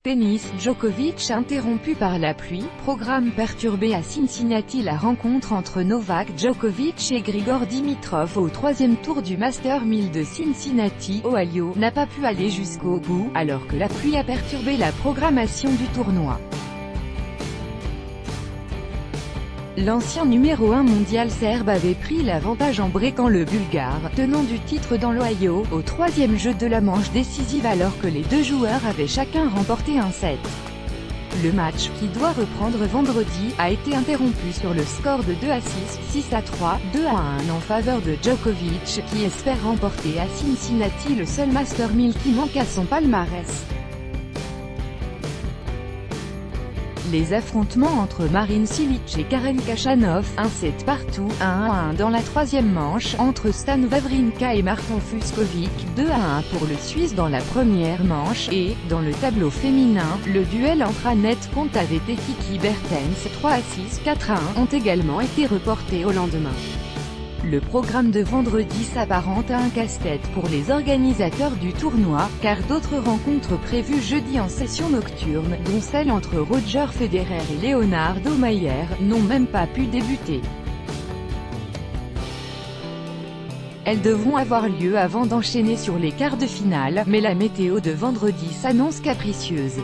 Tennis, Djokovic interrompu par la pluie, programme perturbé à Cincinnati. La rencontre entre Novak Djokovic et Grigor Dimitrov au troisième tour du Masters 1000 de Cincinnati, Ohio, n'a pas pu aller jusqu'au bout, alors que la pluie a perturbé la programmation du tournoi. L'ancien numéro 1 mondial serbe avait pris l'avantage en breakant le Bulgare, tenant du titre dans l'Ohio, au troisième jeu de la manche décisive alors que les deux joueurs avaient chacun remporté un set. Le match, qui doit reprendre vendredi, a été interrompu sur le score de 2-6, 6-3, 2-1 en faveur de Djokovic, qui espère remporter à Cincinnati le seul Masters 1000 qui manque à son palmarès. Les affrontements entre Marin Cilic et Karen Khachanov, un set partout, 1-1 dans la troisième manche, entre Stan Wawrinka et Marton Fucsovics, 2-1 pour le Suisse dans la première manche, et, dans le tableau féminin, le duel entre Anett Kontaveit et Kiki Bertens, 3-6, 4-1, ont également été reportés au lendemain. Le programme de vendredi s'apparente à un casse-tête pour les organisateurs du tournoi, car d'autres rencontres prévues jeudi en session nocturne, dont celle entre Roger Federer et Leonardo Mayer, n'ont même pas pu débuter. Elles devront avoir lieu avant d'enchaîner sur les quarts de finale, mais la météo de vendredi s'annonce capricieuse.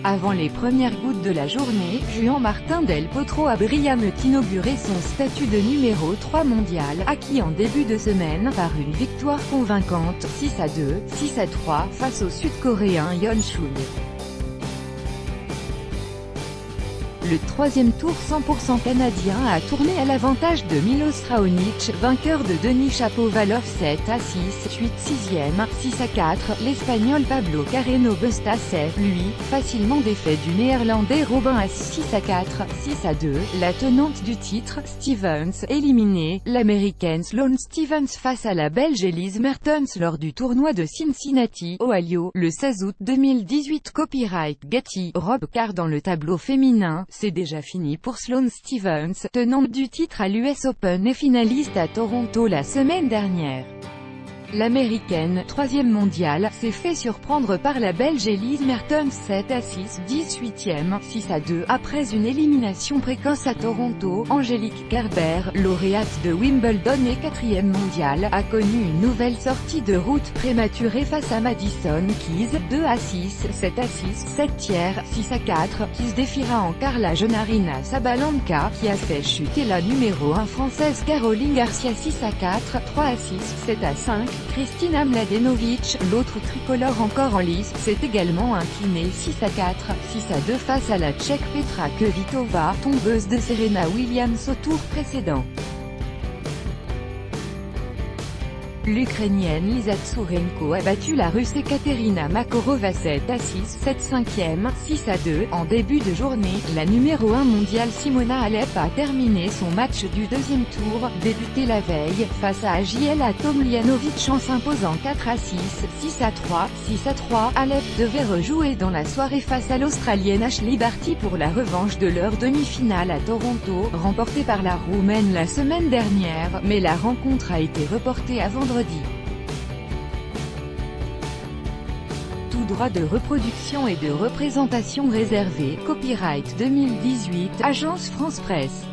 Avant les premières gouttes de la journée, Juan Martín del Potro a brillamment inauguré son statut de numéro 3 mondial, acquis en début de semaine par une victoire convaincante, 6-2, 6-3, face au Sud-Coréen Yeon Chul. Le troisième tour 100% canadien a tourné à l'avantage de Milos Raonic, vainqueur de Denis Shapovalov 7-6, 8-6e, 6-4, l'Espagnol Pablo Carreno Busta s'est, lui, facilement défait du Néerlandais Robin Haase 6-4, 6-2, la tenante du titre, Stevens, éliminée, l'Américaine Sloane Stevens face à la Belge Elise Mertens lors du tournoi de Cincinnati, Ohio, le 16 août 2018. Copyright Getty, Rob Carr. Dans le tableau féminin, c'est déjà fini pour Sloane Stevens, tenante du titre à l'US Open et finaliste à Toronto la semaine dernière. L'Américaine, 3e mondiale, s'est fait surprendre par la Belge Elise Mertens 7-6, 18e, 6-2, après une élimination précoce à Toronto. Angélique Kerber, lauréate de Wimbledon et 4e mondiale, a connu une nouvelle sortie de route prématurée face à Madison Keys, 2-6, 7-6, 7 6-4, qui se défiera en quart la jeune Aryna Sabalenka, qui a fait chuter la numéro 1 française Caroline Garcia 6-4, 3-6, 7-5, Kristina Mladenovic, l'autre tricolore encore en lice, s'est également inclinée 6-4, 6-2 face à la Tchèque Petra Kvitova, tombeuse de Serena Williams au tour précédent. L'Ukrainienne Lisa Tsurenko a battu la Russe Ekaterina Makarova 7-6, 7-5e, 6-2. En début de journée, la numéro 1 mondiale Simona Halep a terminé son match du deuxième tour, débuté la veille, face à Ajla Tomljanovic en s'imposant 4-6, 6-3, 6-3. Halep devait rejouer dans la soirée face à l'Australienne Ashley Barty pour la revanche de leur demi-finale à Toronto, remportée par la Roumaine la semaine dernière, mais la rencontre a été reportée à vendredi. Tout droit de reproduction et de représentation réservé. Copyright 2018, Agence France Presse.